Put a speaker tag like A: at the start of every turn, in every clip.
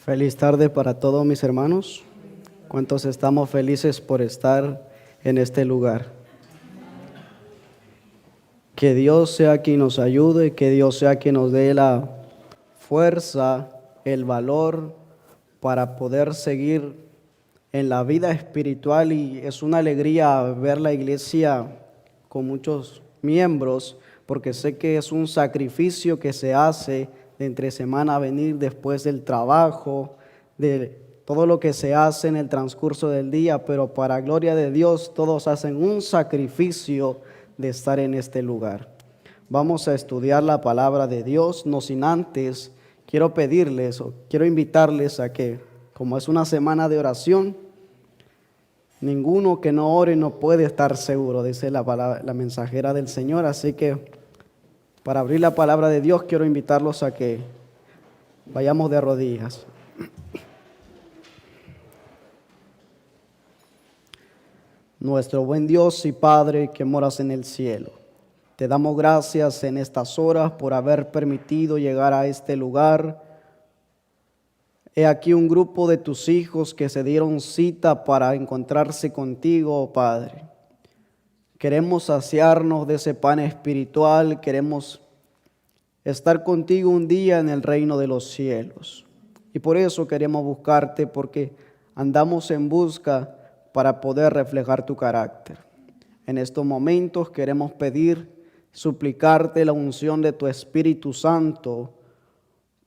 A: Feliz tarde para todos mis hermanos. ¿Cuántos estamos felices por estar en este lugar? Que Dios sea quien nos ayude, que Dios sea quien nos dé la fuerza, el valor para poder seguir en la vida espiritual. Y es una alegría ver la iglesia con muchos miembros, porque sé que es un sacrificio que se hace de entre semana venir después del trabajo, de todo lo que se hace en el transcurso del día, pero para gloria de Dios todos hacen un sacrificio de estar en este lugar. Vamos a estudiar la palabra de Dios, no sin antes quiero pedirles o quiero invitarles a que, como es una semana de oración, ninguno que no ore no puede estar seguro, dice la mensajera del Señor. Así que para abrir la palabra de Dios quiero invitarlos a que vayamos de rodillas. Nuestro buen Dios y Padre que moras en el cielo, te damos gracias en estas horas por haber permitido llegar a este lugar. He aquí un grupo de tus hijos que se dieron cita para encontrarse contigo, oh Padre. Queremos saciarnos de ese pan espiritual, queremos estar contigo un día en el reino de los cielos. Y por eso queremos buscarte, porque andamos en busca para poder reflejar tu carácter. En estos momentos queremos pedir, suplicarte la unción de tu Espíritu Santo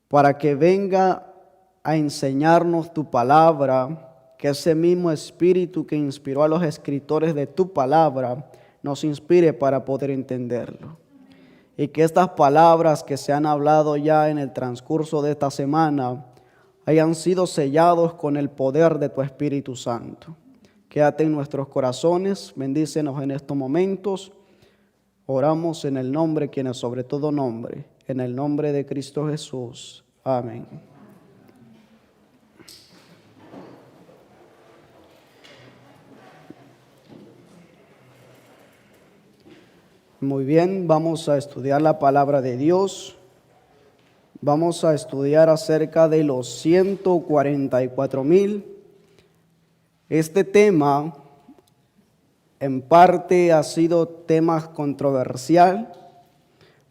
A: para que venga a enseñarnos tu palabra, que ese mismo Espíritu que inspiró a los escritores de tu palabra nos inspire para poder entenderlo. Y que estas palabras que se han hablado ya en el transcurso de esta semana hayan sido sellados con el poder de tu Espíritu Santo. Quédate en nuestros corazones, bendícenos en estos momentos. Oramos en el nombre, quien es sobre todo nombre, en el nombre de Cristo Jesús. Amén. Muy bien, vamos a estudiar la palabra de Dios. Vamos a estudiar acerca de los 144,000. Este tema, en parte, ha sido tema controversial,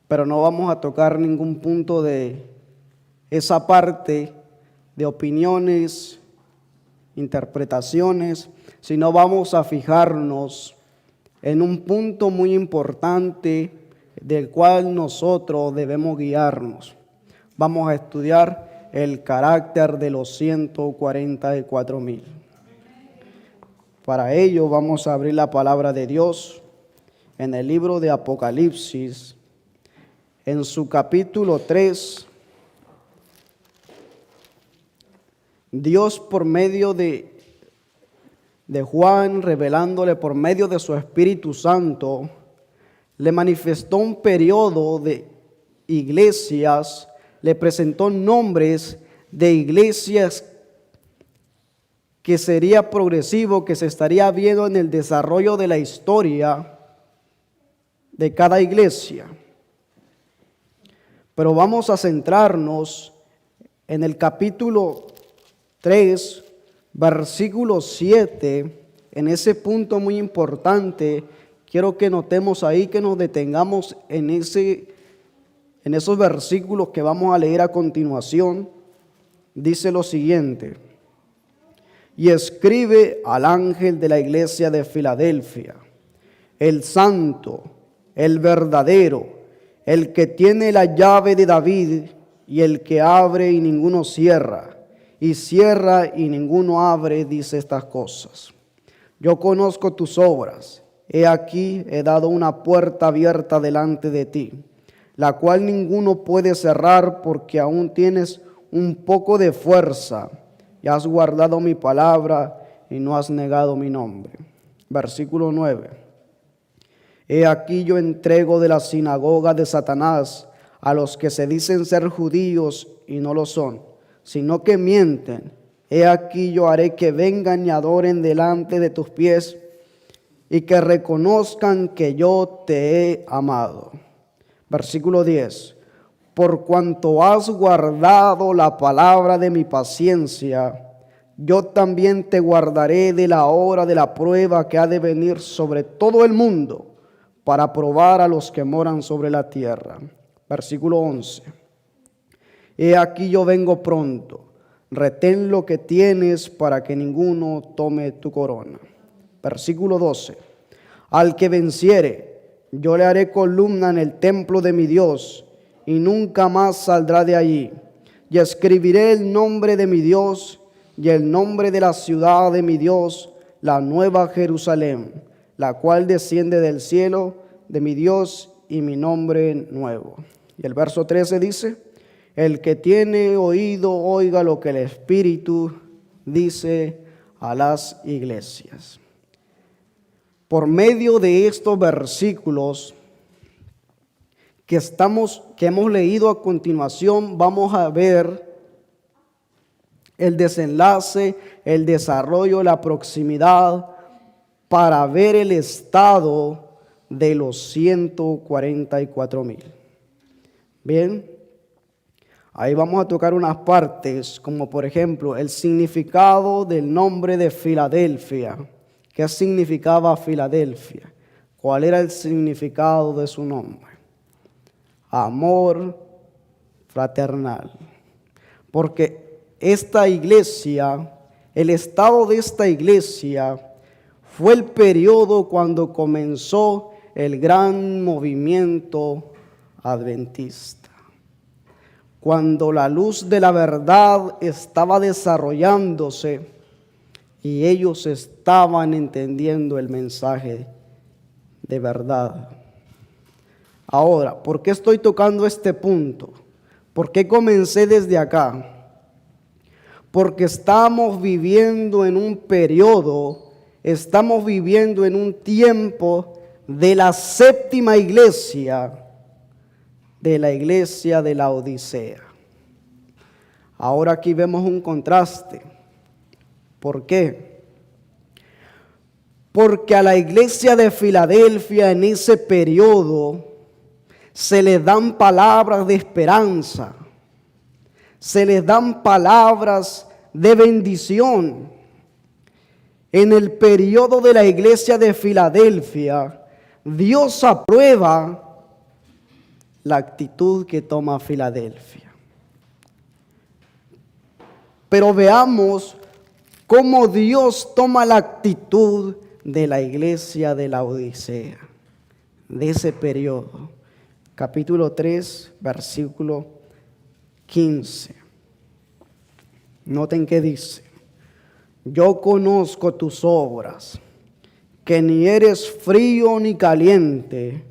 A: pero no vamos a tocar ningún punto de esa parte de opiniones, interpretaciones, sino vamos a fijarnos en un punto muy importante del cual nosotros debemos guiarnos. Vamos a estudiar el carácter de los 144,000. Para ello vamos a abrir la palabra de Dios en el libro de Apocalipsis, en su capítulo 3. Dios, por medio de Juan, revelándole por medio de su Espíritu Santo, le manifestó un periodo de iglesias, le presentó nombres de iglesias que sería progresivo, que se estaría viendo en el desarrollo de la historia de cada iglesia. Pero vamos a centrarnos en el capítulo 3, versículo 7, en ese punto muy importante. Quiero que notemos ahí, que nos detengamos en esos versículos que vamos a leer a continuación. Dice lo siguiente: y escribe al ángel de la iglesia de Filadelfia, el santo, el verdadero, el que tiene la llave de David, y el que abre y ninguno cierra, y cierra y ninguno abre, dice estas cosas. Yo conozco tus obras. He aquí, he dado una puerta abierta delante de ti, la cual ninguno puede cerrar, porque aún tienes un poco de fuerza, y has guardado mi palabra, y no has negado mi nombre. Versículo 9. He aquí yo entrego de la sinagoga de Satanás a los que se dicen ser judíos y no lo son, sino que mienten. He aquí yo haré que vengan y adoren delante de tus pies, y que reconozcan que yo te he amado. Versículo 10. por cuanto has guardado la palabra de mi paciencia, yo también te guardaré de la hora de la prueba que ha de venir sobre todo el mundo, para probar a los que moran sobre la tierra. Versículo 11. He aquí yo vengo pronto, retén lo que tienes para que ninguno tome tu corona. Versículo 12. Al que venciere, yo le haré columna en el templo de mi Dios, y nunca más saldrá de allí. Y escribiré el nombre de mi Dios y el nombre de la ciudad de mi Dios, la nueva Jerusalén, la cual desciende del cielo de mi Dios, y mi nombre nuevo. Y el verso 13 dice: el que tiene oído, oiga lo que el Espíritu dice a las iglesias. Por medio de estos versículos que hemos leído a continuación, vamos a ver el desenlace, el desarrollo, la proximidad para ver el estado de los 144,000. Bien, ahí vamos a tocar unas partes, como por ejemplo el significado del nombre de Filadelfia. ¿Qué significaba Filadelfia? ¿Cuál era el significado de su nombre? Amor fraternal. Porque esta iglesia, el estado de esta iglesia, fue el periodo cuando comenzó el gran movimiento adventista. Cuando la luz de la verdad estaba desarrollándose y ellos estaban entendiendo el mensaje de verdad. Ahora, ¿por qué estoy tocando este punto? ¿Por qué comencé desde acá? Porque estamos viviendo en un periodo, estamos viviendo en un tiempo de la séptima iglesia, de la iglesia de la Odisea. Ahora aquí vemos un contraste. ¿Por qué? Porque a la iglesia de Filadelfia en ese periodo se les dan palabras de esperanza, se les dan palabras de bendición. En el periodo de la iglesia de Filadelfia, Dios aprueba la actitud que toma Filadelfia. Pero veamos cómo Dios toma la actitud de la iglesia de la Odisea, de ese periodo. Capítulo 3, versículo 15. Noten que dice: yo conozco tus obras, que ni eres frío ni caliente.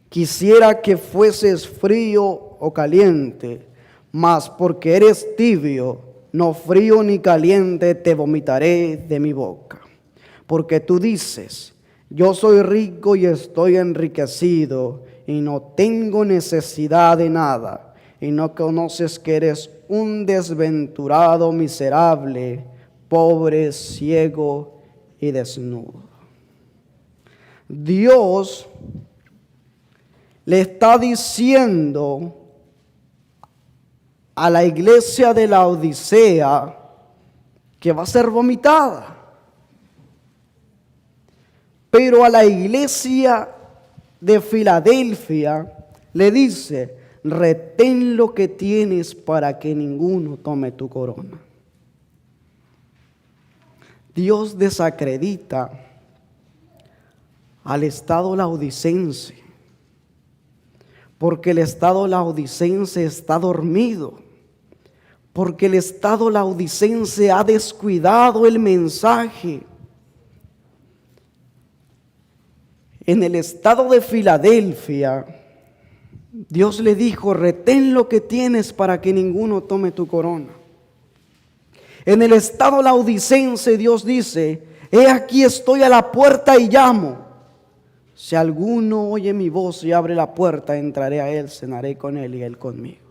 A: Quisiera que fueses frío o caliente, mas porque eres tibio, no frío ni caliente, te vomitaré de mi boca. Porque tú dices: yo soy rico y estoy enriquecido, y no tengo necesidad de nada, y no conoces que eres un desventurado, miserable, pobre, ciego y desnudo. Dios le está diciendo a la iglesia de la Odisea que va a ser vomitada. Pero a la iglesia de Filadelfia le dice: retén lo que tienes para que ninguno tome tu corona. Dios desacredita al estado laodicense, porque el estado laodicense está dormido, porque el estado laodicense ha descuidado el mensaje. En el estado de Filadelfia, Dios le dijo: retén lo que tienes para que ninguno tome tu corona. En el estado laodicense, Dios dice: he aquí estoy a la puerta y llamo. Si alguno oye mi voz y abre la puerta, entraré a él, cenaré con él y él conmigo.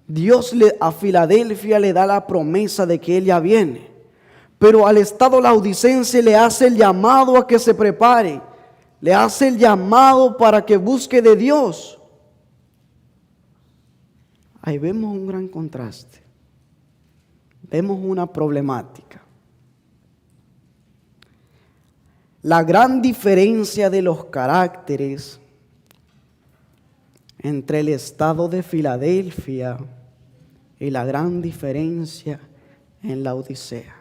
A: Dios a Filadelfia le da la promesa de que él ya viene, pero al estado laodicense le hace el llamado a que se prepare, le hace el llamado para que busque de Dios. Ahí vemos un gran contraste. Vemos una problemática. La gran diferencia de los caracteres entre el estado de Filadelfia y la gran diferencia en la Odisea.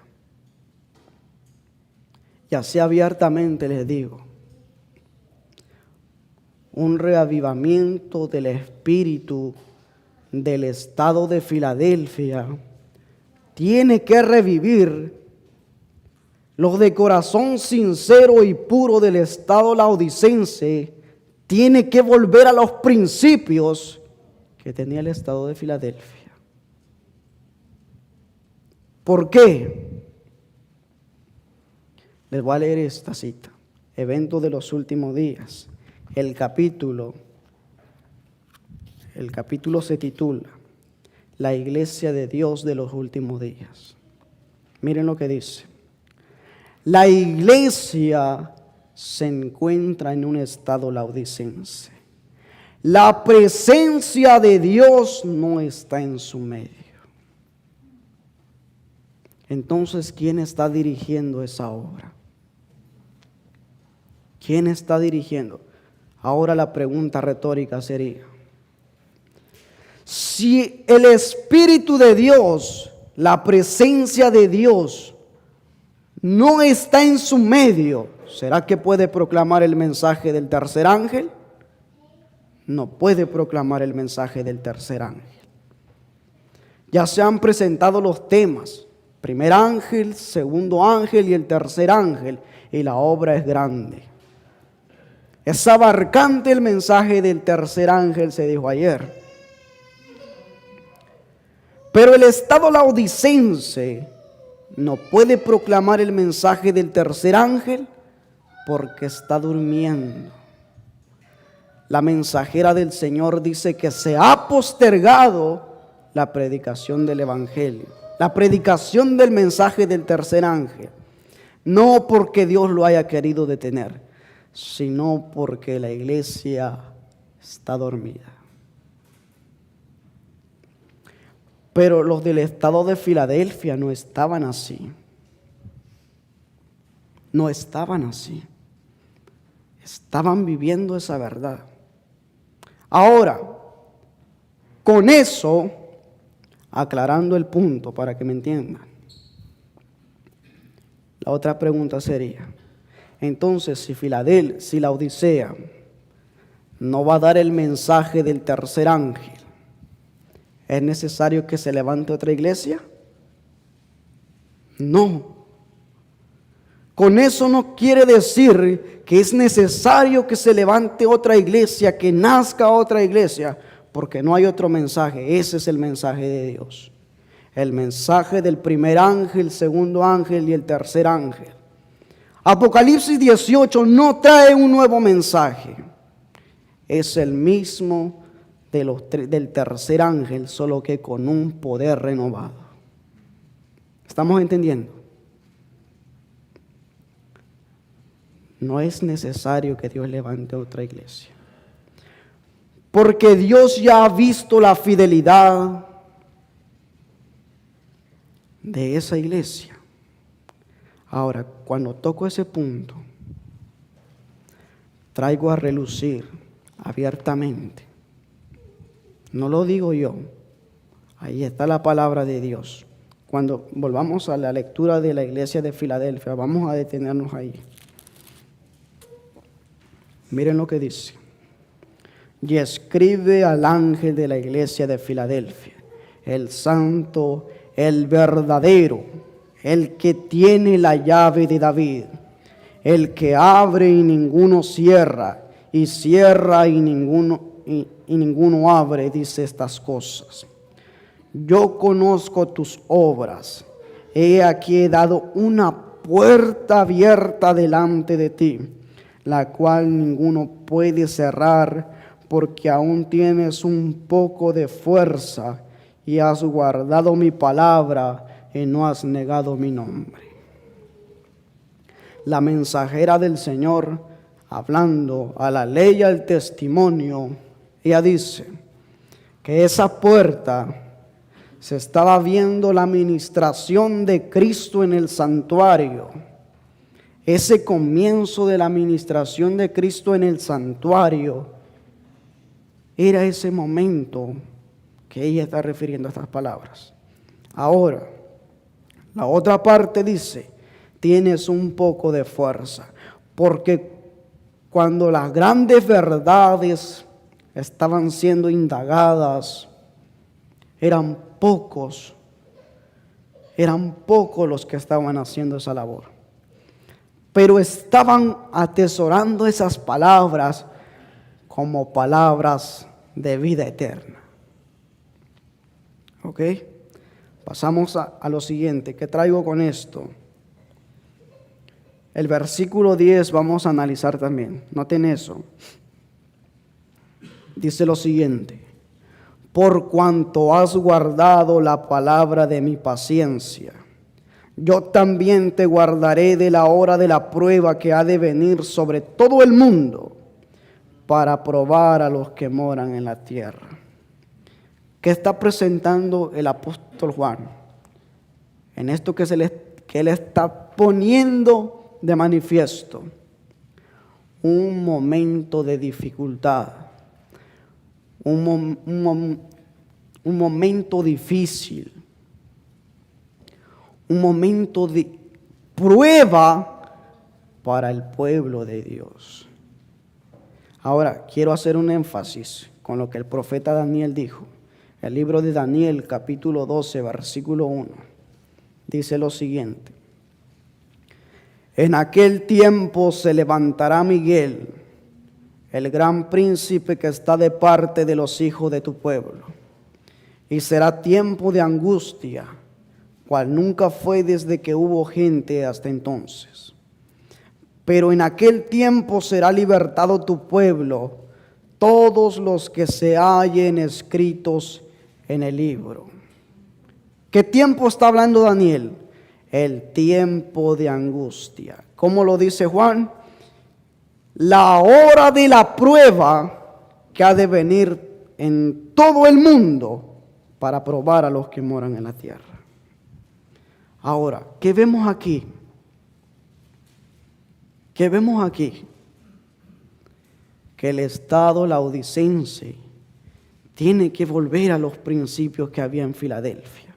A: Y así abiertamente les digo, un reavivamiento del espíritu del estado de Filadelfia tiene que revivir los de corazón sincero y puro del estado laodicense. Tiene que volver a los principios que tenía el estado de Filadelfia. ¿Por qué? Les voy a leer esta cita. Evento de los últimos días. El capítulo se titula La Iglesia de Dios de los últimos días. Miren lo que dice. La iglesia se encuentra en un estado laodicense. La presencia de Dios no está en su medio. Entonces, ¿quién está dirigiendo esa obra? ¿Quién está dirigiendo? Ahora la pregunta retórica sería, si el Espíritu de Dios, la presencia de Dios, no está en su medio, ¿será que puede proclamar el mensaje del tercer ángel? No puede proclamar el mensaje del tercer ángel. Ya se han presentado los temas, primer ángel, segundo ángel y el tercer ángel, y la obra es grande. Es abarcante el mensaje del tercer ángel, se dijo ayer. Pero el estado laodicense no puede proclamar el mensaje del tercer ángel porque está durmiendo. La mensajera del Señor dice que se ha postergado la predicación del evangelio, la predicación del mensaje del tercer ángel, no porque Dios lo haya querido detener, sino porque la iglesia está dormida. Pero los del estado de Filadelfia no estaban así. No estaban así. Estaban viviendo esa verdad. Ahora, con eso, aclarando el punto para que me entiendan, la otra pregunta sería, entonces si la Odisea no va a dar el mensaje del tercer ángel, ¿es necesario que se levante otra iglesia? No. Con eso no quiere decir que es necesario que se levante otra iglesia, que nazca otra iglesia, porque no hay otro mensaje. Ese es el mensaje de Dios. El mensaje del primer ángel, segundo ángel y el tercer ángel. Apocalipsis 18 no trae un nuevo mensaje. Es el mismo del tercer ángel, solo que con un poder renovado. ¿Estamos entendiendo? No es necesario que Dios levante otra iglesia, porque Dios ya ha visto la fidelidad de esa iglesia. Ahora, cuando toco ese punto, traigo a relucir abiertamente. No lo digo yo, ahí está la palabra de Dios. Cuando volvamos a la lectura de la iglesia de Filadelfia, vamos a detenernos ahí. Miren lo que dice. Y escribe al ángel de la iglesia de Filadelfia, el santo, el verdadero, el que tiene la llave de David, el que abre y ninguno cierra, y cierra y ninguno abre, dice estas cosas. Yo conozco tus obras. He aquí dado una puerta abierta delante de ti, la cual ninguno puede cerrar, porque aún tienes un poco de fuerza y has guardado mi palabra y no has negado mi nombre. La mensajera del Señor, hablando a la ley y al testimonio, ella dice que esa puerta se estaba viendo la ministración de Cristo en el santuario. Ese comienzo de la ministración de Cristo en el santuario era ese momento que ella está refiriendo a estas palabras. Ahora, la otra parte dice, tienes un poco de fuerza, porque cuando las grandes verdades estaban siendo indagadas, eran pocos los que estaban haciendo esa labor. Pero estaban atesorando esas palabras como palabras de vida eterna. ¿Ok? Pasamos a lo siguiente. ¿Qué traigo con esto? El versículo 10 vamos a analizar también. Noten eso. Dice lo siguiente: por cuanto has guardado la palabra de mi paciencia, yo también te guardaré de la hora de la prueba que ha de venir sobre todo el mundo, para probar a los que moran en la tierra. ¿Qué está presentando el apóstol Juan? En esto que él está poniendo de manifiesto. Un momento de dificultad. Un momento difícil. Un momento de prueba para el pueblo de Dios. Ahora, quiero hacer un énfasis con lo que el profeta Daniel dijo. El libro de Daniel, capítulo 12, versículo 1, dice lo siguiente: en aquel tiempo se levantará Miguel, el gran príncipe que está de parte de los hijos de tu pueblo, y será tiempo de angustia, cual nunca fue desde que hubo gente hasta entonces. Pero en aquel tiempo será libertado tu pueblo, todos los que se hallen escritos en el libro. ¿Qué tiempo está hablando Daniel? El tiempo de angustia. ¿Cómo lo dice Juan? La hora de la prueba que ha de venir en todo el mundo para probar a los que moran en la tierra. Ahora, ¿qué vemos aquí? ¿Qué vemos aquí? Que el estado laodicense tiene que volver a los principios que había en Filadelfia.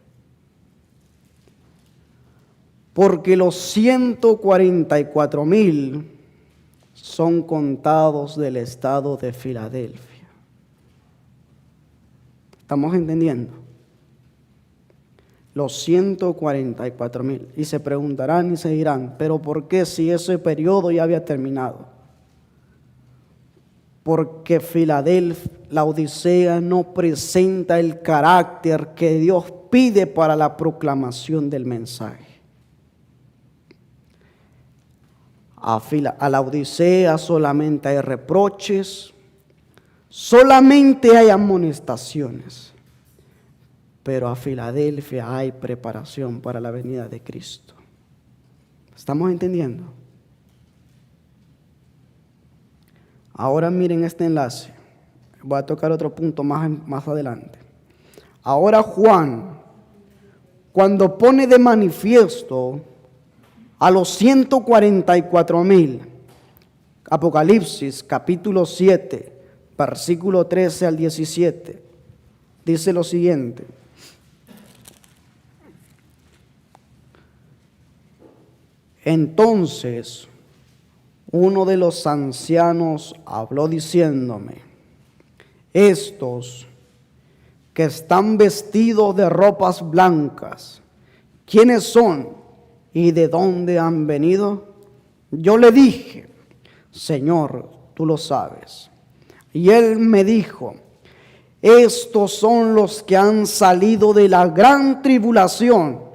A: Porque los 144,000 son contados del estado de Filadelfia. ¿Estamos entendiendo? Los 144,000. Y se preguntarán y se dirán, ¿pero por qué si ese periodo ya había terminado? Porque Filadelfia, la Odisea, no presenta el carácter que Dios pide para la proclamación del mensaje. A la Odisea solamente hay reproches, solamente hay amonestaciones. Pero a Filadelfia hay preparación para la venida de Cristo. ¿Estamos entendiendo? Ahora miren este enlace. Voy a tocar otro punto más adelante. Ahora Juan, cuando pone de manifiesto a los 144,000, Apocalipsis capítulo 7, versículo 13 al 17, dice lo siguiente: entonces uno de los ancianos habló diciéndome: estos que están vestidos de ropas blancas, ¿quiénes son y de dónde han venido? Yo le dije: Señor, tú lo sabes. Y él me dijo: estos son los que han salido de la gran tribulación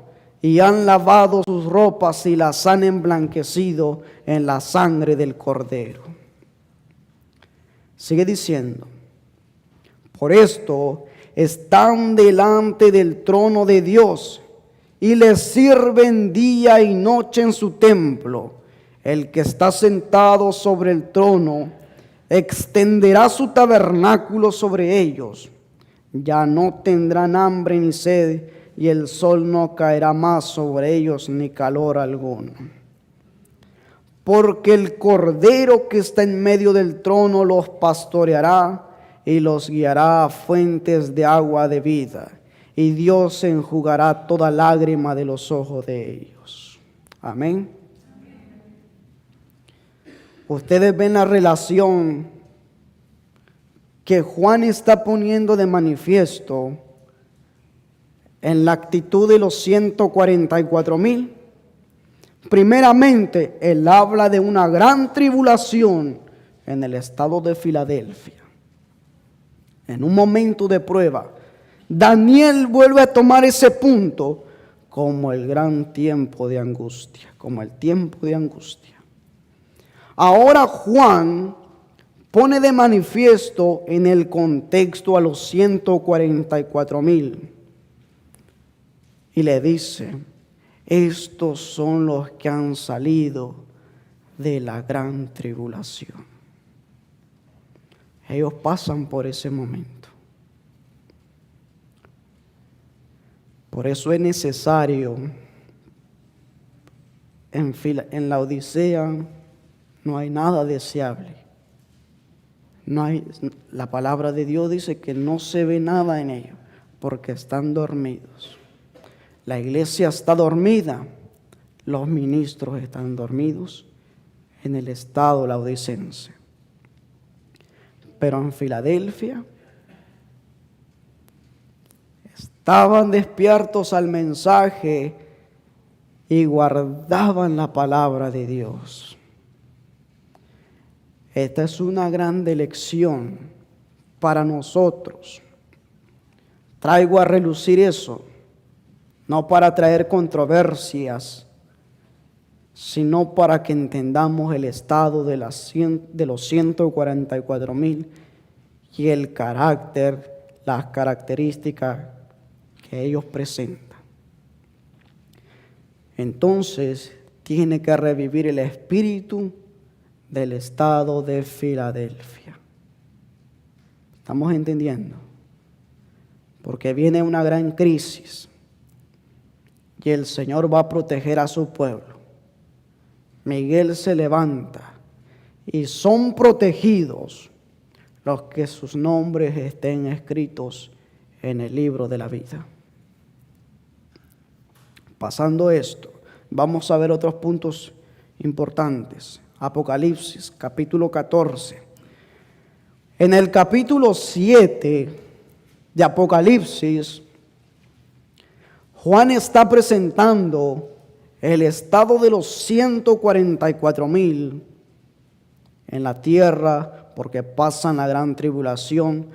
A: y han lavado sus ropas y las han emblanquecido en la sangre del Cordero. Sigue diciendo: por esto están delante del trono de Dios y les sirven día y noche en su templo. El que está sentado sobre el trono extenderá su tabernáculo sobre ellos, Ya no tendrán hambre ni sed, y el sol no caerá más sobre ellos, ni calor alguno. Porque el Cordero que está en medio del trono los pastoreará y los guiará a fuentes de agua de vida, y Dios enjugará toda lágrima de los ojos de ellos. Amén. Ustedes ven la relación que Juan está poniendo de manifiesto en la actitud de los 144,000. Primeramente, él habla de una gran tribulación en el estado de Filadelfia. En un momento de prueba, Daniel vuelve a tomar ese punto como el gran tiempo de angustia, como el tiempo de angustia. Ahora Juan pone de manifiesto en el contexto a los 144,000 y le dice: estos son los que han salido de la gran tribulación. Ellos pasan por ese momento. Por eso es necesario, en la Odisea no hay nada deseable. La palabra de Dios dice que no se ve nada en ellos porque están dormidos. La iglesia está dormida, los ministros están dormidos en el estado laodicense. Pero en Filadelfia estaban despiertos al mensaje y guardaban la palabra de Dios. Esta es una grande lección para nosotros. Traigo a relucir eso, no para traer controversias, sino para que entendamos el estado de los 144,000 y el carácter, las características que ellos presentan. Entonces, tiene que revivir el espíritu del estado de Filadelfia. ¿Estamos entendiendo? Porque viene una gran crisis y el Señor va a proteger a su pueblo. Miguel se levanta y son protegidos los que sus nombres estén escritos en el libro de la vida. Pasando esto, vamos a ver otros puntos importantes. Apocalipsis, capítulo 14. En el capítulo 7 de Apocalipsis, Juan está presentando el estado de los 144,000 en la tierra, porque pasan la gran tribulación,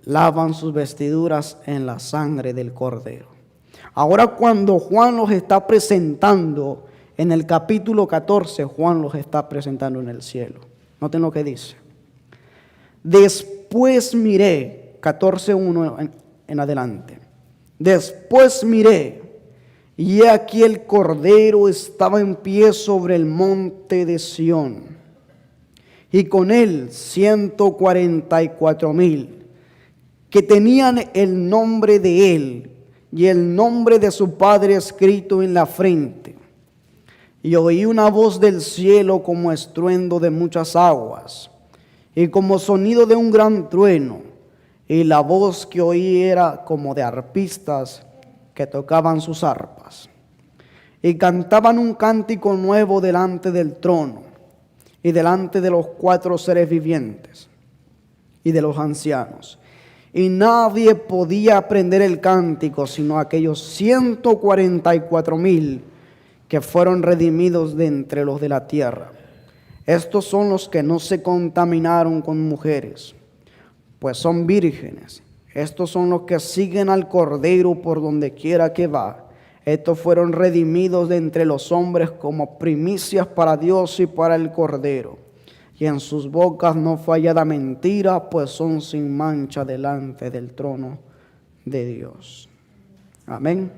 A: lavan sus vestiduras en la sangre del Cordero. Ahora, cuando Juan los está presentando en el capítulo 14, Juan los está presentando en el cielo. Noten lo que dice. Después miré, 14:1 en adelante. Después miré, y he aquí el Cordero estaba en pie sobre el monte de Sión, y con él 144,000, que tenían el nombre de él y el nombre de su Padre escrito en la frente. Y oí una voz del cielo como estruendo de muchas aguas, y como sonido de un gran trueno. Y la voz que oí era como de arpistas que tocaban sus arpas. Y cantaban un cántico nuevo delante del trono, y delante de los 4 seres vivientes, y de los ancianos. Y nadie podía aprender el cántico, sino aquellos 144,000 que fueron redimidos de entre los de la tierra. Estos son los que no se contaminaron con mujeres, pues son vírgenes. Estos son los que siguen al Cordero por donde quiera que va. Estos fueron redimidos de entre los hombres como primicias para Dios y para el Cordero. Y en sus bocas no fue hallada mentira, pues son sin mancha delante del trono de Dios. Amén.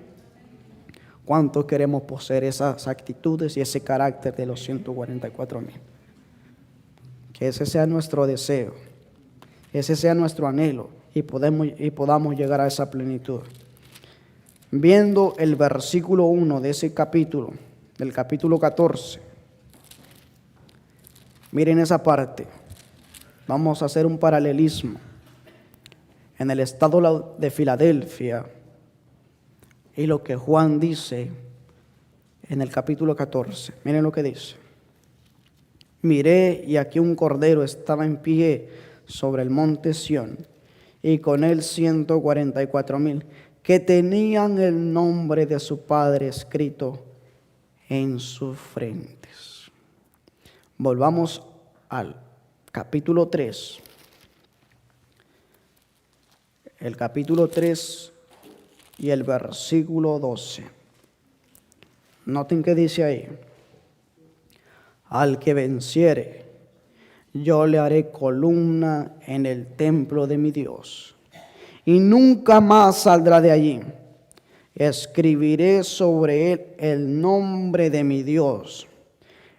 A: ¿Cuántos queremos poseer esas actitudes y ese carácter de los 144,000? Que ese sea nuestro deseo, ese sea nuestro anhelo, y podamos llegar a esa plenitud. Viendo el versículo 1 de ese capítulo, del capítulo 14, miren esa parte. Vamos a hacer un paralelismo. En el estado de Filadelfia y lo que Juan dice en el capítulo 14. Miren lo que dice. Miré y aquí un cordero estaba en pie sobre el monte Sión y con él 144,000 que tenían el nombre de su Padre escrito en sus frentes. Volvamos al capítulo 3. El capítulo 3 y el versículo 12. Noten que dice ahí: al que venciere, yo le haré columna en el templo de mi Dios, y nunca más saldrá de allí. Escribiré sobre él el nombre de mi Dios,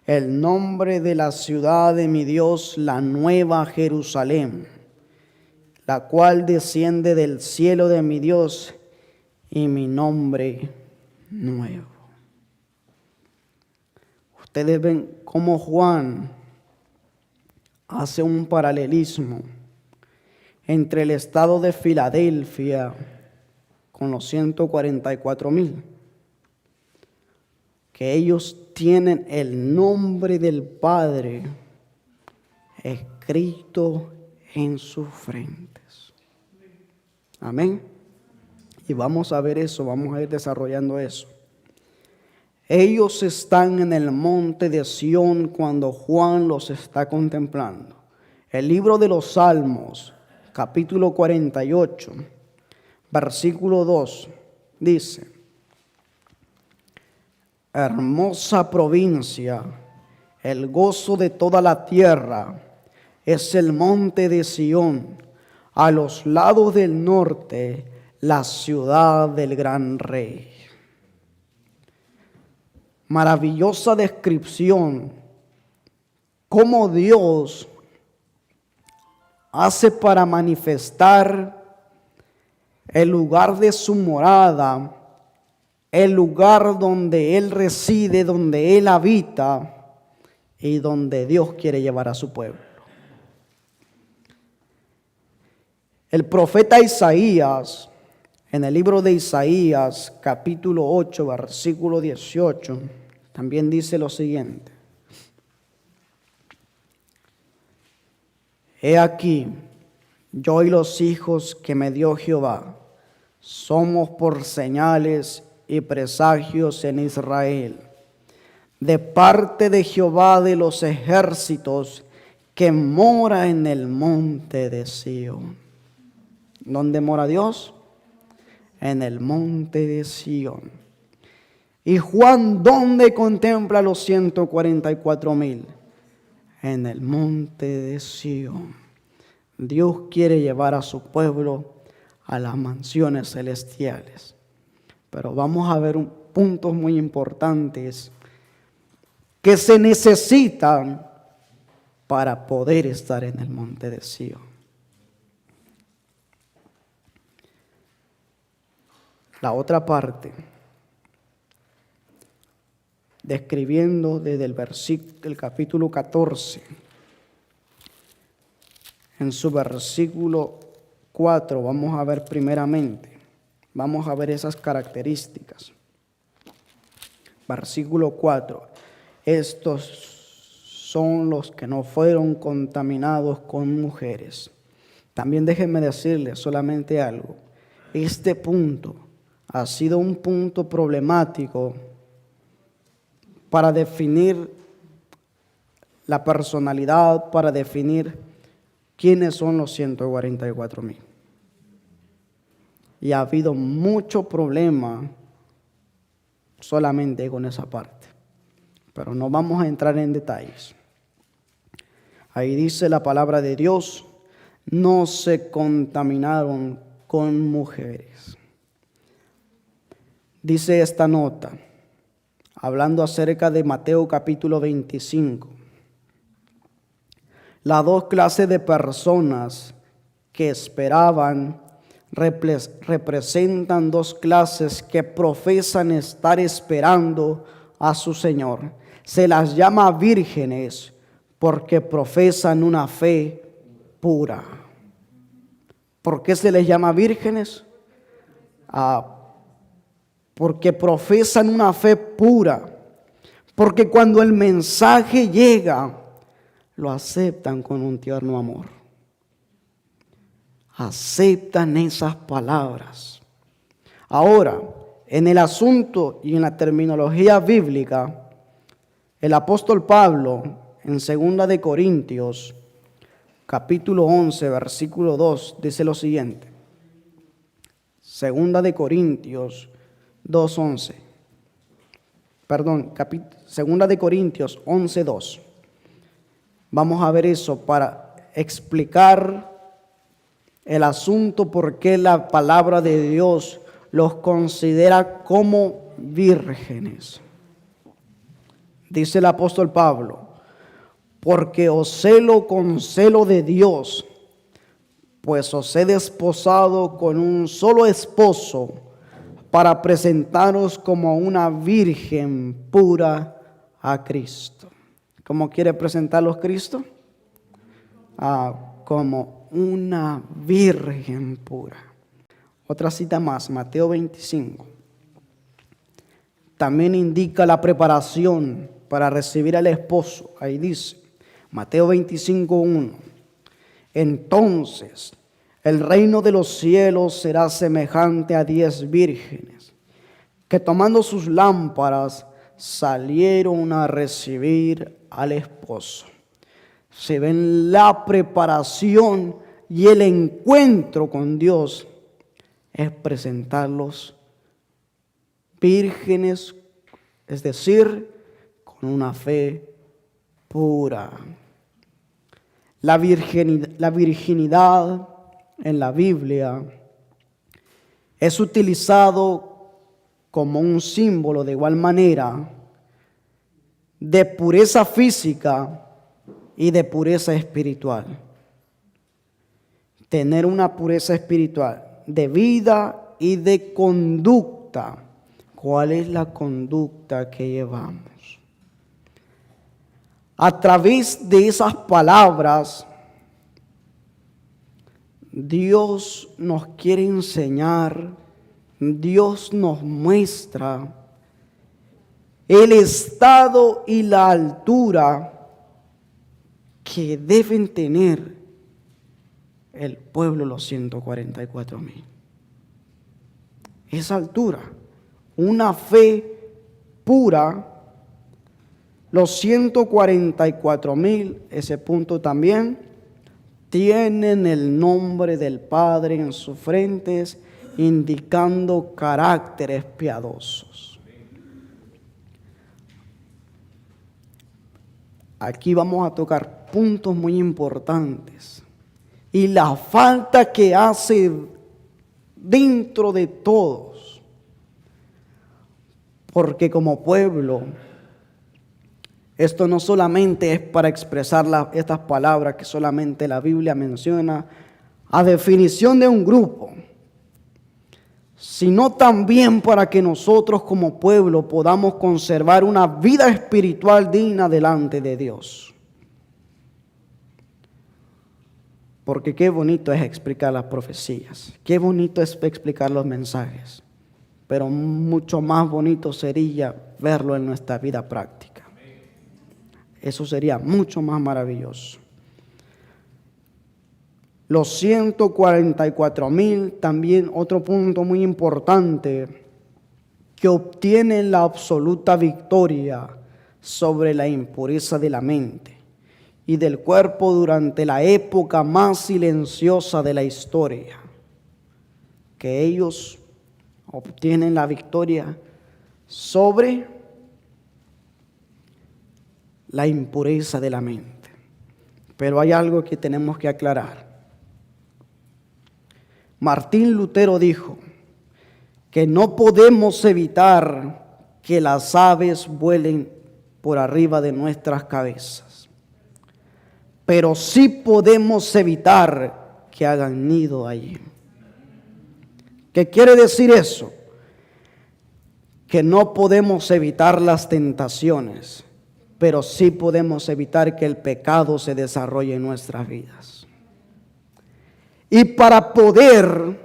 A: el nombre de la ciudad de mi Dios, la nueva Jerusalén, la cual desciende del cielo de mi Dios, y mi nombre nuevo. Ustedes ven cómo Juan hace un paralelismo entre el estado de Filadelfia con los 144,000, que ellos tienen el nombre del Padre escrito en sus frentes. Amén. Y vamos a ver eso, vamos a ir desarrollando eso. Ellos están en el monte de Sión cuando Juan los está contemplando. El libro de los Salmos, capítulo 48, versículo 2, dice: hermosa provincia, el gozo de toda la tierra, es el monte de Sión, a los lados del norte, la ciudad del gran rey. Maravillosa descripción, cómo Dios hace para manifestar el lugar de su morada, el lugar donde Él reside, donde Él habita y donde Dios quiere llevar a su pueblo. El profeta Isaías, en el libro de Isaías, capítulo 8, versículo 18, también dice lo siguiente: he aquí, yo y los hijos que me dio Jehová, somos por señales y presagios en Israel, de parte de Jehová de los ejércitos, que mora en el monte de Sión. ¿Dónde mora Dios? En el monte de Sión. Y Juan, ¿dónde contempla los 144,000? En el monte de Sión. Dios quiere llevar a su pueblo a las mansiones celestiales. Pero vamos a ver puntos muy importantes que se necesitan para poder estar en el monte de Sión. La otra parte, describiendo desde el capítulo 14, en su versículo 4, vamos a ver esas características. Versículo 4, estos son los que no fueron contaminados con mujeres. También déjenme decirles solamente algo. Este punto ha sido un punto problemático para definir la personalidad, para definir quiénes son los 144,000. Y ha habido mucho problema solamente con esa parte. Pero no vamos a entrar en detalles. Ahí dice la palabra de Dios: no se contaminaron con mujeres. Dice esta nota, hablando acerca de Mateo capítulo 25, las dos clases de personas que esperaban representan dos clases que profesan estar esperando a su Señor. Se las llama vírgenes porque profesan una fe pura. ¿Por qué se les llama vírgenes? Porque profesan una fe pura. Porque cuando el mensaje llega, lo aceptan con un tierno amor. Aceptan esas palabras. Ahora, en el asunto y en la terminología bíblica, el apóstol Pablo, en 2 de Corintios, capítulo 11, versículo 2, dice lo siguiente. 2 de Corintios 2:11. Perdón, 2 de Corintios 11:2. Vamos a ver eso para explicar el asunto por qué la palabra de Dios los considera como vírgenes. Dice el apóstol Pablo: porque os celo con celo de Dios, pues os he desposado con un solo esposo, para presentaros como una virgen pura a Cristo. ¿Cómo quiere presentarlos Cristo? Como una virgen pura. Otra cita más, Mateo 25. También indica la preparación para recibir al esposo. Ahí dice, Mateo 25:1. Entonces, el reino de los cielos será semejante a 10 vírgenes, que tomando sus lámparas salieron a recibir al esposo. Se ven la preparación y el encuentro con Dios es presentarlos vírgenes, es decir, con una fe pura. La virginidad en la Biblia es utilizado como un símbolo de igual manera de pureza física y de pureza espiritual. Tener una pureza espiritual de vida y de conducta. ¿Cuál es la conducta que llevamos? A través de esas palabras, Dios nos quiere enseñar, Dios nos muestra el estado y la altura que deben tener el pueblo, los 144,000. Esa altura, una fe pura. Los 144,000, ese punto también, tienen el nombre del Padre en sus frentes, indicando caracteres piadosos. Aquí vamos a tocar puntos muy importantes y la falta que hace dentro de todos, porque como pueblo, esto no solamente es para expresar estas palabras que solamente la Biblia menciona a definición de un grupo, sino también para que nosotros como pueblo podamos conservar una vida espiritual digna delante de Dios. Porque qué bonito es explicar las profecías, qué bonito es explicar los mensajes, pero mucho más bonito sería verlo en nuestra vida práctica. Eso sería mucho más maravilloso. Los 144,000, también otro punto muy importante, que obtienen la absoluta victoria sobre la impureza de la mente y del cuerpo durante la época más silenciosa de la historia. Que ellos obtienen la victoria sobre la impureza de la mente. Pero hay algo que tenemos que aclarar. Martín Lutero dijo que no podemos evitar que las aves vuelen por arriba de nuestras cabezas, pero sí podemos evitar que hagan nido allí. ¿Qué quiere decir eso? Que no podemos evitar las tentaciones, pero sí podemos evitar que el pecado se desarrolle en nuestras vidas. Y para poder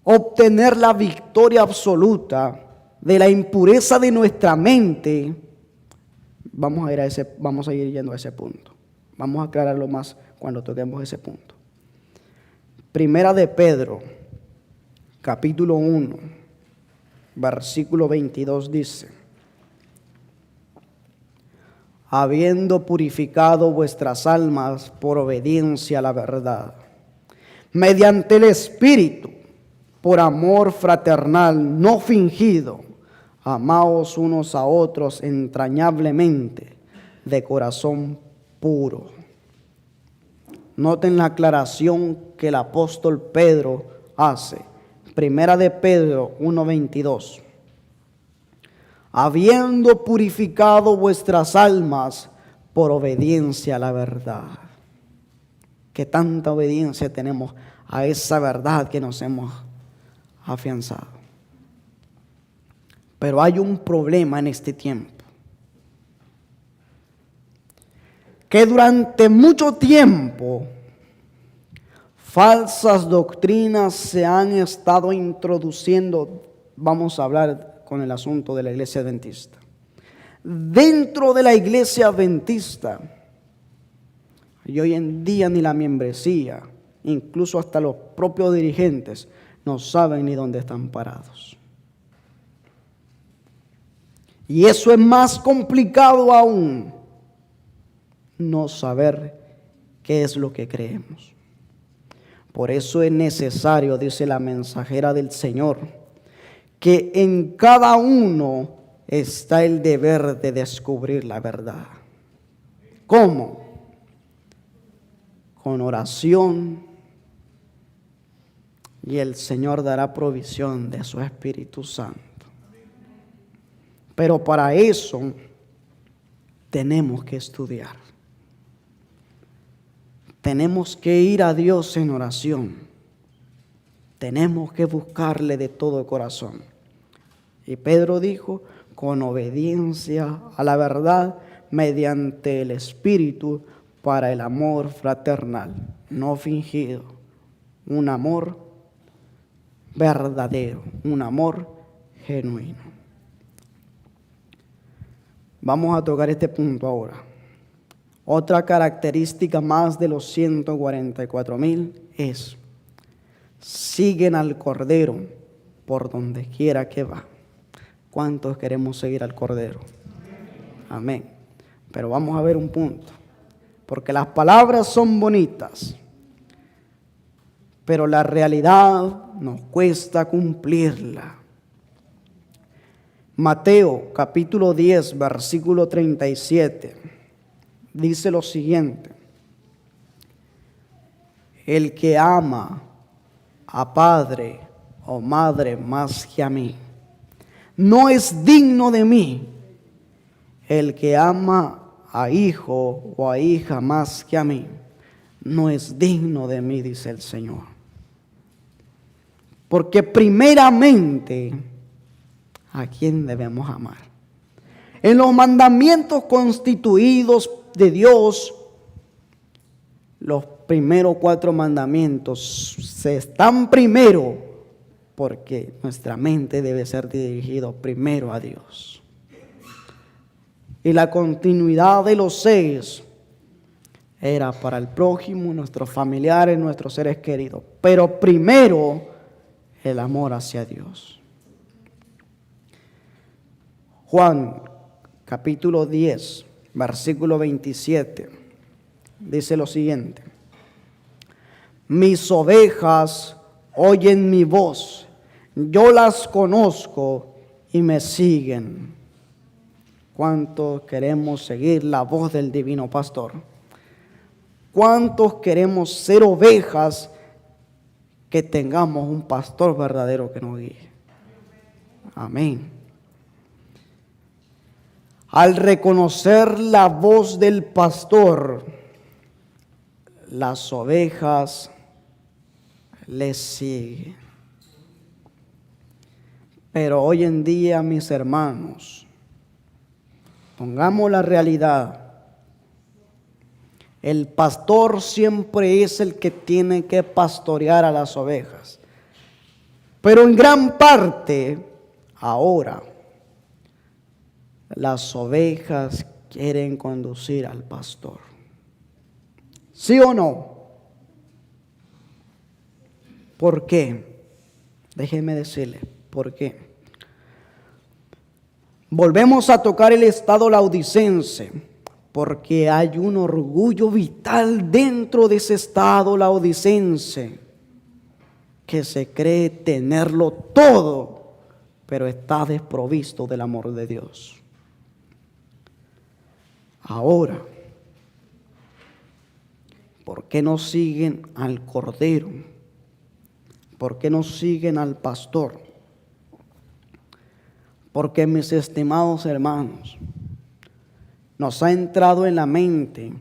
A: obtener la victoria absoluta de la impureza de nuestra mente, vamos a ir yendo a ese punto. Vamos a aclararlo más cuando toquemos ese punto. Primera de Pedro, capítulo 1, versículo 22 dice: habiendo purificado vuestras almas por obediencia a la verdad, mediante el Espíritu, por amor fraternal no fingido, amaos unos a otros entrañablemente, de corazón puro. Noten la aclaración que el apóstol Pedro hace. Primera de Pedro 1:22. Habiendo purificado vuestras almas por obediencia a la verdad. Que tanta obediencia tenemos a esa verdad que nos hemos afianzado. Pero hay un problema en este tiempo. Que durante mucho tiempo falsas doctrinas se han estado introduciendo. Vamos a hablar con el asunto de la iglesia adventista. Dentro de la iglesia adventista, y hoy en día ni la membresía, incluso hasta los propios dirigentes, no saben ni dónde están parados. Y eso es más complicado aún, no saber qué es lo que creemos. Por eso es necesario, dice la mensajera del Señor, que en cada uno está el deber de descubrir la verdad. ¿Cómo? Con oración, y el Señor dará provisión de su Espíritu Santo. Pero para eso tenemos que estudiar. Tenemos que ir a Dios en oración. Tenemos que buscarle de todo corazón. Y Pedro dijo, con obediencia a la verdad, mediante el Espíritu, para el amor fraternal, no fingido, un amor verdadero, un amor genuino. Vamos a tocar este punto ahora. Otra característica más de los 144,000 es: siguen al Cordero por donde quiera que va. ¿Cuántos queremos seguir al Cordero? Amén. Pero vamos a ver un punto, porque las palabras son bonitas, pero la realidad nos cuesta cumplirla. Mateo capítulo 10, versículo 37, dice lo siguiente: el que ama a padre o madre más que a mí, no es digno de mí. El que ama a hijo o a hija más que a mí, no es digno de mí, dice el Señor. Porque primeramente, ¿a quién debemos amar? En los mandamientos constituidos de Dios, los primeros 4 mandamientos se están primero, porque nuestra mente debe ser dirigida primero a Dios. Y la continuidad de los 6 era para el prójimo, nuestros familiares, nuestros seres queridos. Pero primero, el amor hacia Dios. Juan, capítulo 10, versículo 27, dice lo siguiente: mis ovejas oyen mi voz, yo las conozco y me siguen. ¿Cuántos queremos seguir la voz del divino pastor? ¿Cuántos queremos ser ovejas que tengamos un pastor verdadero que nos guíe? Amén. Al reconocer la voz del pastor, las ovejas le siguen. Pero hoy en día, mis hermanos, pongamos la realidad. El pastor siempre es el que tiene que pastorear a las ovejas. Pero en gran parte, ahora, las ovejas quieren conducir al pastor. ¿Sí o no? ¿Por qué? Déjenme decirle, ¿por qué? Volvemos a tocar el estado laodicense, porque hay un orgullo vital dentro de ese estado laodicense, que se cree tenerlo todo, pero está desprovisto del amor de Dios. Ahora, ¿por qué no siguen al Cordero? ¿Por qué no siguen al pastor? Porque, mis estimados hermanos, nos ha entrado en la mente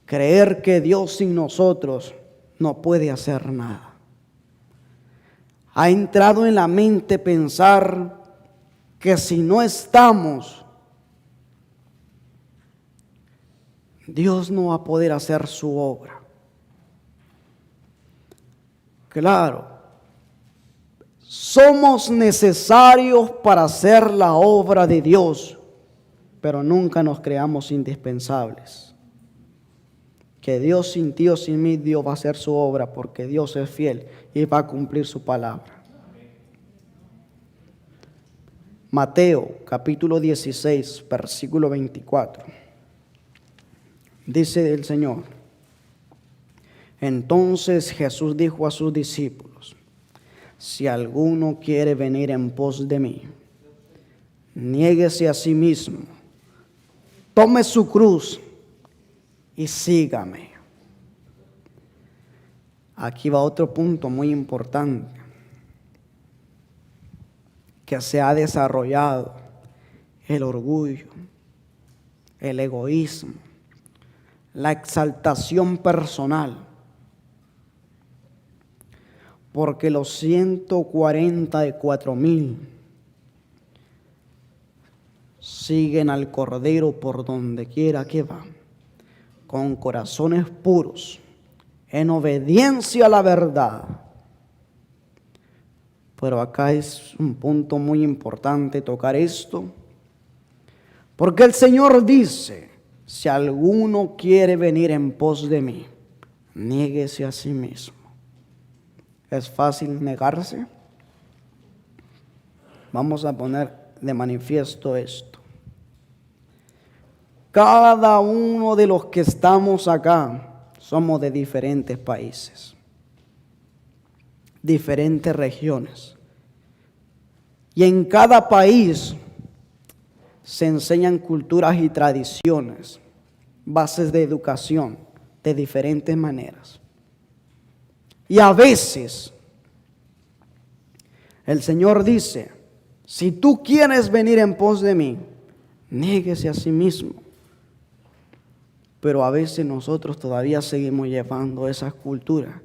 A: creer que Dios sin nosotros no puede hacer nada. Ha entrado en la mente pensar que si no estamos, Dios no va a poder hacer su obra. Claro, somos necesarios para hacer la obra de Dios, pero nunca nos creamos indispensables. Que Dios sin ti o sin mí, Dios va a hacer su obra, porque Dios es fiel y va a cumplir su palabra. Mateo capítulo 16, versículo 24. Dice el Señor: entonces Jesús dijo a sus discípulos: si alguno quiere venir en pos de mí, niéguese a sí mismo, tome su cruz y sígame. Aquí va otro punto muy importante que se ha desarrollado: el orgullo, el egoísmo, la exaltación personal. Porque los 144,000 siguen al Cordero por donde quiera que va, con corazones puros, en obediencia a la verdad. Pero acá es un punto muy importante tocar esto, porque el Señor dice: si alguno quiere venir en pos de mí, niéguese a sí mismo. ¿Es fácil negarse? Vamos a poner de manifiesto esto. Cada uno de los que estamos acá somos de diferentes países, diferentes regiones. Y en cada país se enseñan culturas y tradiciones, bases de educación de diferentes maneras. Y a veces el Señor dice: si tú quieres venir en pos de mí, niéguese a sí mismo. Pero a veces nosotros todavía seguimos llevando esas culturas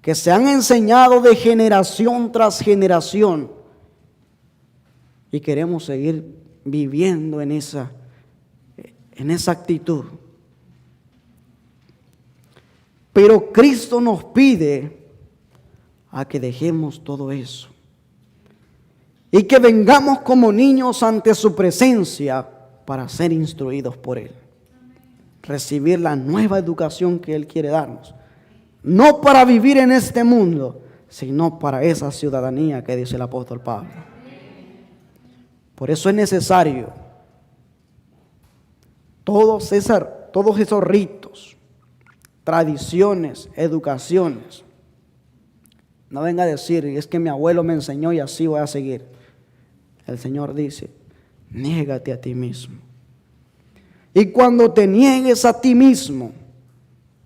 A: que se han enseñado de generación tras generación, y queremos seguir viviendo en esa actitud. Pero Cristo nos pide a que dejemos todo eso y que vengamos como niños ante su presencia para ser instruidos por Él, recibir la nueva educación que Él quiere darnos, no para vivir en este mundo, sino para esa ciudadanía que dice el apóstol Pablo. Por eso es necesario todos esos ritos, tradiciones, educaciones. No venga a decir: es que mi abuelo me enseñó y así voy a seguir. El Señor dice: niégate a ti mismo. Y cuando te niegues a ti mismo,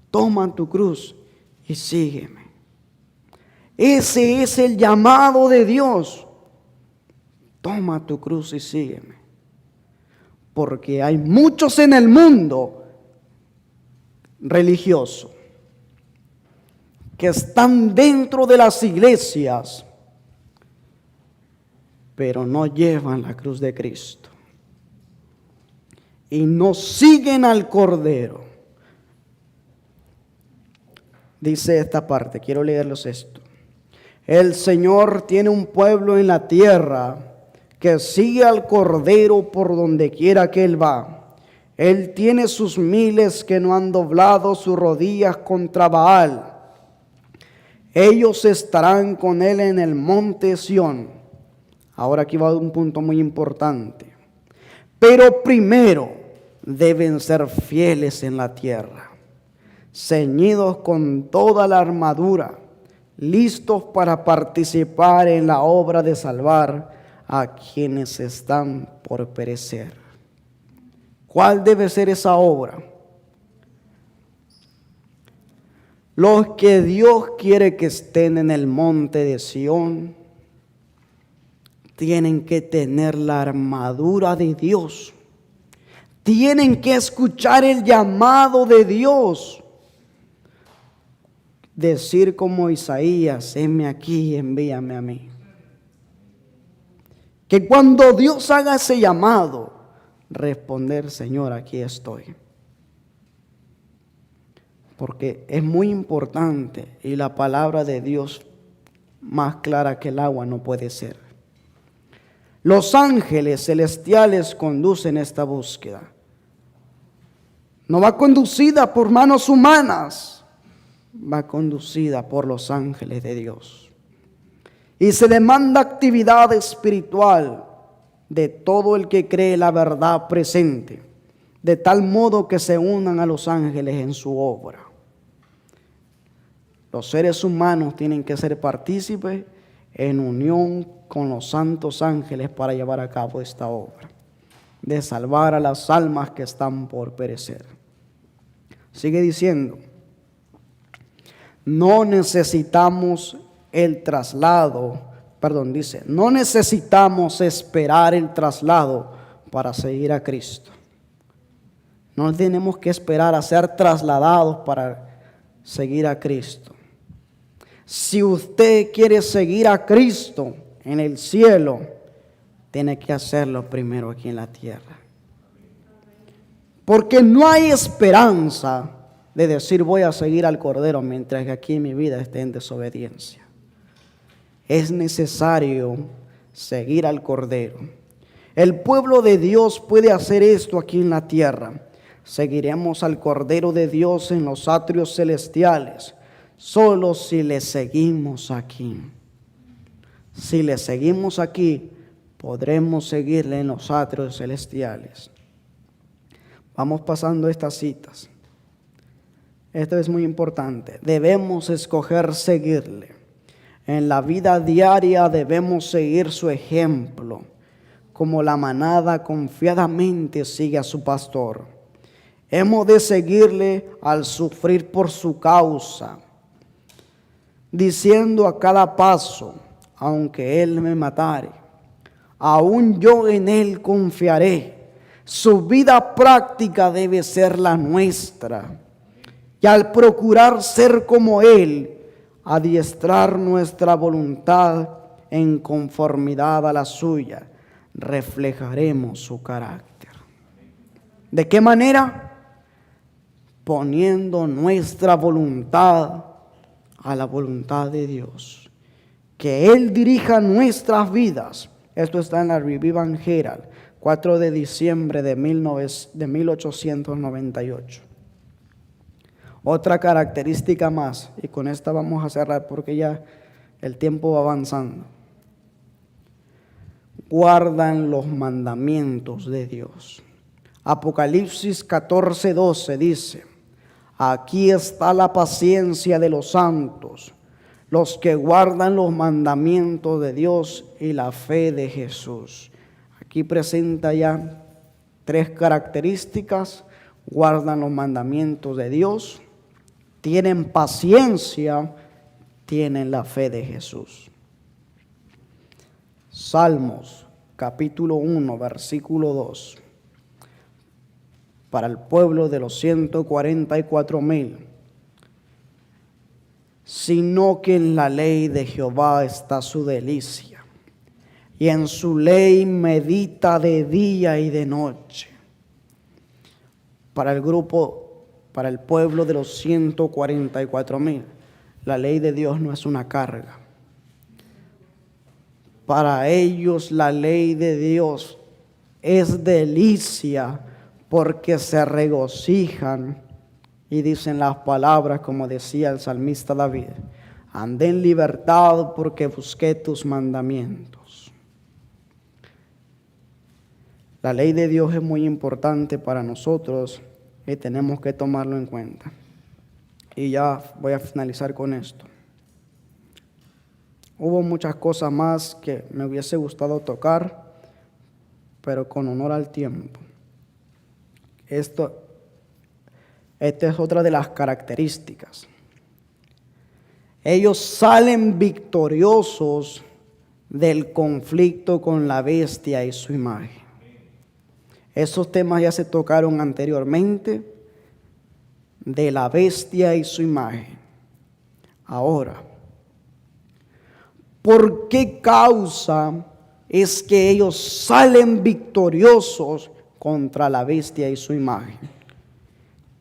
A: toma tu cruz y sígueme. Ese es el llamado de Dios. Toma tu cruz y sígueme. Porque hay muchos en el mundo religioso, que están dentro de las iglesias, pero no llevan la cruz de Cristo y no siguen al Cordero. Dice esta parte, quiero leerles esto. El Señor tiene un pueblo en la tierra que sigue al Cordero por donde quiera que Él va. Él tiene sus miles que no han doblado sus rodillas contra Baal. Ellos estarán con Él en el monte Sión. Ahora aquí va un punto muy importante. Pero primero deben ser fieles en la tierra, ceñidos con toda la armadura, listos para participar en la obra de salvar a quienes están por perecer. ¿Cuál debe ser esa obra? Los que Dios quiere que estén en el monte de Sión tienen que tener la armadura de Dios. Tienen que escuchar el llamado de Dios. Decir como Isaías, heme aquí, envíame a mí. Que cuando Dios haga ese llamado, responder, Señor, aquí estoy. Porque es muy importante y la palabra de Dios más clara que el agua no puede ser. Los ángeles celestiales conducen esta búsqueda. No va conducida por manos humanas, va conducida por los ángeles de Dios. Y se demanda actividad espiritual de todo el que cree la verdad presente, de tal modo que se unan a los ángeles en su obra. Los seres humanos tienen que ser partícipes en unión con los santos ángeles para llevar a cabo esta obra, de salvar a las almas que están por perecer. Sigue diciendo, no necesitamos no necesitamos esperar el traslado para seguir a Cristo. No tenemos que esperar a ser trasladados para seguir a Cristo. Si usted quiere seguir a Cristo en el cielo, tiene que hacerlo primero aquí en la tierra. Porque no hay esperanza de decir voy a seguir al Cordero mientras que aquí mi vida esté en desobediencia. Es necesario seguir al Cordero. El pueblo de Dios puede hacer esto aquí en la tierra. Seguiremos al Cordero de Dios en los atrios celestiales, solo si le seguimos aquí. Si le seguimos aquí, podremos seguirle en los atrios celestiales. Vamos pasando estas citas. Esto es muy importante. Debemos escoger seguirle. En la vida diaria debemos seguir su ejemplo, como la manada confiadamente sigue a su pastor. Hemos de seguirle al sufrir por su causa, diciendo a cada paso, aunque Él me matare, aún yo en Él confiaré. Su vida práctica debe ser la nuestra. Y al procurar ser como Él, adiestrar nuestra voluntad en conformidad a la suya, reflejaremos su carácter. ¿De qué manera? Poniendo nuestra voluntad a la voluntad de Dios. Que Él dirija nuestras vidas. Esto está en la Review and Herald, 4 de diciembre de 1898. Otra característica más, y con esta vamos a cerrar porque ya el tiempo va avanzando. Guardan los mandamientos de Dios. Apocalipsis 14:12 dice, aquí está la paciencia de los santos, los que guardan los mandamientos de Dios y la fe de Jesús. Aquí presenta ya 3 características. Guardan los mandamientos de Dios, tienen paciencia, tienen la fe de Jesús. Salmos capítulo 1, versículo 2. para el pueblo de los 144,000, sino que en la ley de Jehová está su delicia, y en su ley medita de día y de noche. Para el pueblo de los 144,000, la ley de Dios no es una carga. Para ellos la ley de Dios es delicia, porque se regocijan y dicen las palabras como decía el salmista David: andé en libertad porque busqué tus mandamientos. La ley de Dios es muy importante para nosotros y tenemos que tomarlo en cuenta. Y ya voy a finalizar con esto. Hubo muchas cosas más que me hubiese gustado tocar, pero con honor al tiempo. Esta es otra de las características. Ellos salen victoriosos del conflicto con la bestia y su imagen. Esos temas ya se tocaron anteriormente, de la bestia y su imagen. Ahora, ¿por qué causa es que ellos salen victoriosos contra la bestia y su imagen?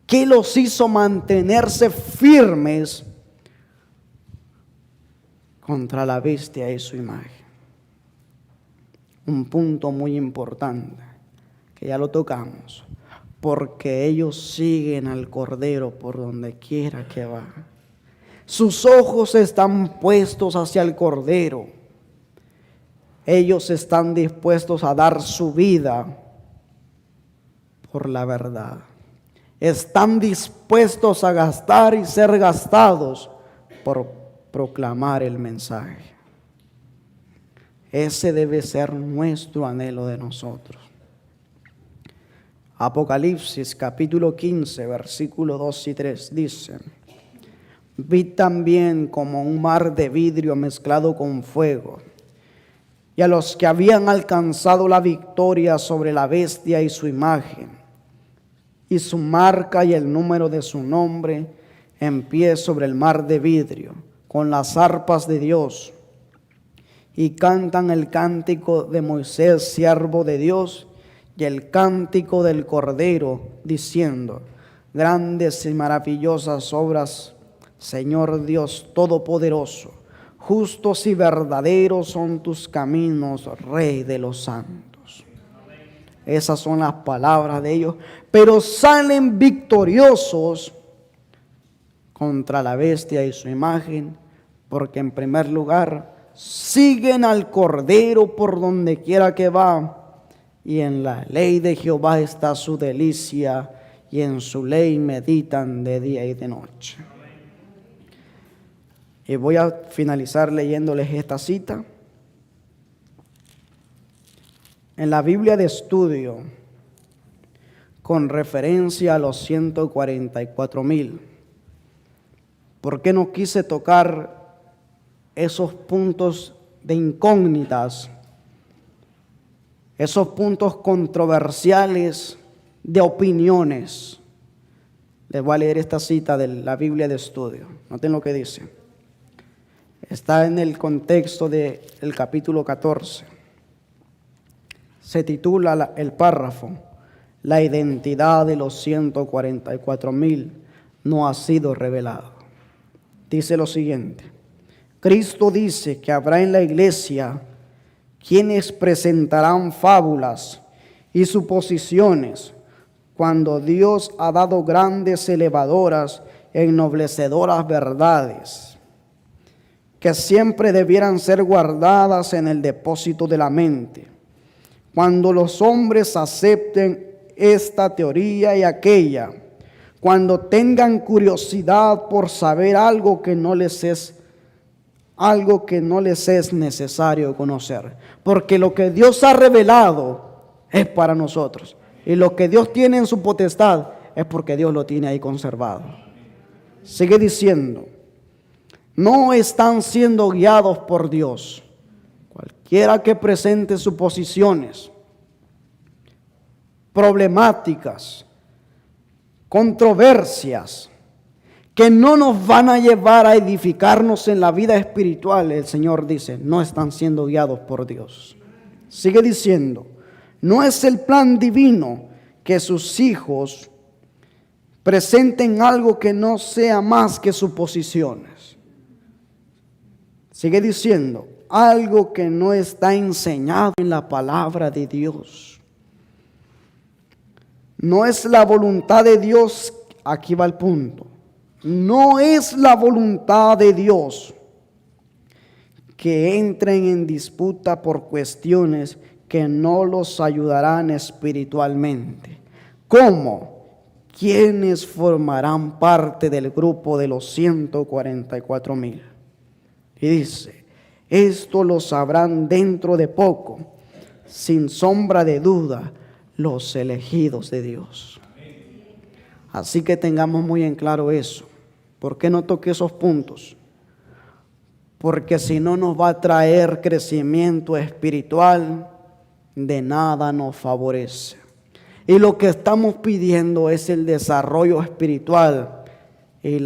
A: ¿Qué los hizo mantenerse firmes contra la bestia y su imagen? Un punto muy importante, que ya lo tocamos. Porque ellos siguen al Cordero por donde quiera que va. Sus ojos están puestos hacia el Cordero. Ellos están dispuestos a dar su vida por la verdad. Están dispuestos a gastar y ser gastados por proclamar el mensaje. Ese debe ser nuestro anhelo de nosotros. Apocalipsis capítulo 15, versículos 2 y 3 dice: vi también como un mar de vidrio mezclado con fuego, y a los que habían alcanzado la victoria sobre la bestia y su imagen, y su marca y el número de su nombre, en pie sobre el mar de vidrio, con las arpas de Dios, y cantan el cántico de Moisés, siervo de Dios, y el cántico del Cordero, diciendo: grandes y maravillosas obras, Señor Dios Todopoderoso, justos y verdaderos son tus caminos, Rey de los santos. Esas son las palabras de ellos, pero salen victoriosos contra la bestia y su imagen, porque en primer lugar siguen al Cordero por donde quiera que va, y en la ley de Jehová está su delicia, y en su ley meditan de día y de noche. Y voy a finalizar leyéndoles esta cita. En la Biblia de estudio, con referencia a los 144,000, ¿por qué no quise tocar esos puntos de incógnitas? Esos puntos controversiales de opiniones. Les voy a leer esta cita de la Biblia de estudio. Noten lo que dice. Está en el contexto del capítulo 14. Se titula el párrafo: la identidad de los 144,000 no ha sido revelada. Dice lo siguiente: Cristo dice que habrá en la iglesia quienes presentarán fábulas y suposiciones, cuando Dios ha dado grandes, elevadoras e ennoblecedoras verdades, que siempre debieran ser guardadas en el depósito de la mente. Cuando los hombres acepten esta teoría y aquella, cuando tengan curiosidad por saber algo que no les es necesario conocer, porque lo que Dios ha revelado es para nosotros, y lo que Dios tiene en su potestad es porque Dios lo tiene ahí conservado. Sigue diciendo: no están siendo guiados por Dios. Cualquiera que presente suposiciones, problemáticas, controversias que no nos van a llevar a edificarnos en la vida espiritual, el Señor dice, no están siendo guiados por Dios. Sigue diciendo, no es el plan divino que sus hijos presenten algo que no sea más que suposiciones. Sigue diciendo, algo que no está enseñado en la palabra de Dios. No es la voluntad de Dios, aquí va el punto, no es la voluntad de Dios que entren en disputa por cuestiones que no los ayudarán espiritualmente. ¿Cómo? ¿Quiénes formarán parte del grupo de los 144,000? Y dice, esto lo sabrán dentro de poco, sin sombra de duda, los elegidos de Dios. Así que tengamos muy en claro eso. ¿Por qué no toqué esos puntos? Porque si no nos va a traer crecimiento espiritual, de nada nos favorece. Y lo que estamos pidiendo es el desarrollo espiritual y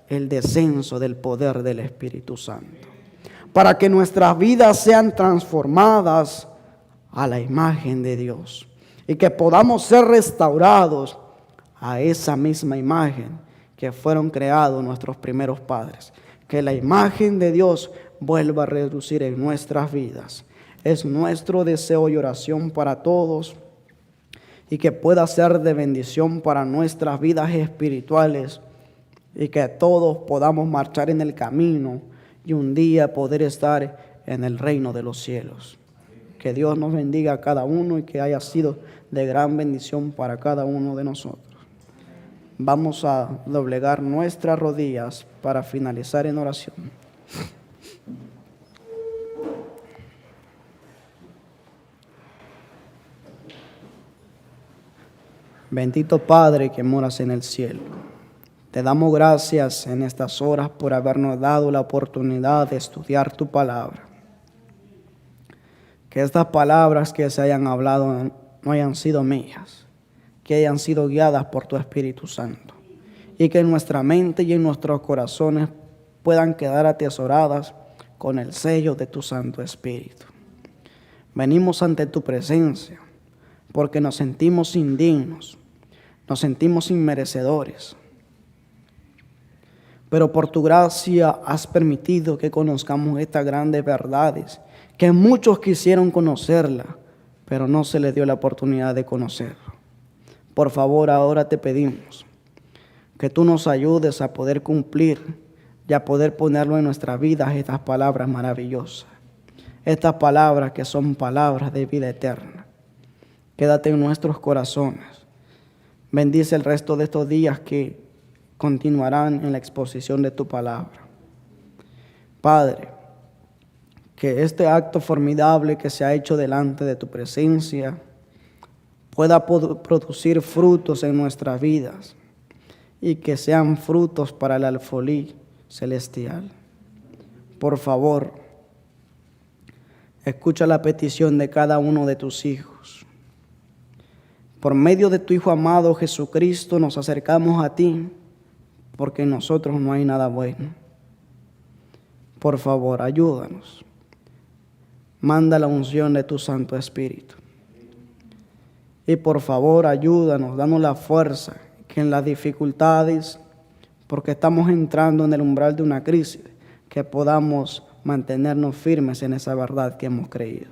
A: el descenso del poder del Espíritu Santo, para que nuestras vidas sean transformadas a la imagen de Dios y que podamos ser restaurados a esa misma imagen que fueron creados nuestros primeros padres. Que la imagen de Dios vuelva a reducir en nuestras vidas. Es nuestro deseo y oración para todos, y que pueda ser de bendición para nuestras vidas espirituales, y que todos podamos marchar en el camino y un día poder estar en el reino de los cielos. Que Dios nos bendiga a cada uno y que haya sido de gran bendición para cada uno de nosotros. Vamos a doblegar nuestras rodillas para finalizar en oración. Bendito Padre que moras en el cielo, te damos gracias en estas horas por habernos dado la oportunidad de estudiar tu palabra. Que estas palabras que se hayan hablado no hayan sido mías, que hayan sido guiadas por tu Espíritu Santo, y que en nuestra mente y en nuestros corazones puedan quedar atesoradas con el sello de tu Santo Espíritu. Venimos ante tu presencia porque nos sentimos indignos, nos sentimos inmerecedores, pero por tu gracia has permitido que conozcamos estas grandes verdades, que muchos quisieron conocerla, pero no se les dio la oportunidad de conocerlo. Por favor, ahora te pedimos que tú nos ayudes a poder cumplir y a poder ponerlo en nuestras vidas estas palabras maravillosas, estas palabras que son palabras de vida eterna. Quédate en nuestros corazones. Bendice el resto de estos días que continuarán en la exposición de tu palabra. Padre, que este acto formidable que se ha hecho delante de tu presencia pueda producir frutos en nuestras vidas y que sean frutos para el alfolí celestial. Por favor, escucha la petición de cada uno de tus hijos. Por medio de tu Hijo amado Jesucristo nos acercamos a ti, porque en nosotros no hay nada bueno. Por favor, ayúdanos. Manda la unción de tu Santo Espíritu. Y por favor, ayúdanos, danos la fuerza que en las dificultades, porque estamos entrando en el umbral de una crisis, que podamos mantenernos firmes en esa verdad que hemos creído.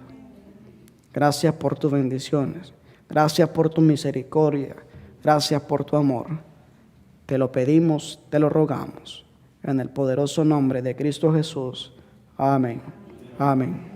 A: Gracias por tus bendiciones. Gracias por tu misericordia. Gracias por tu amor. Te lo pedimos, te lo rogamos. En el poderoso nombre de Cristo Jesús. Amén. Amén.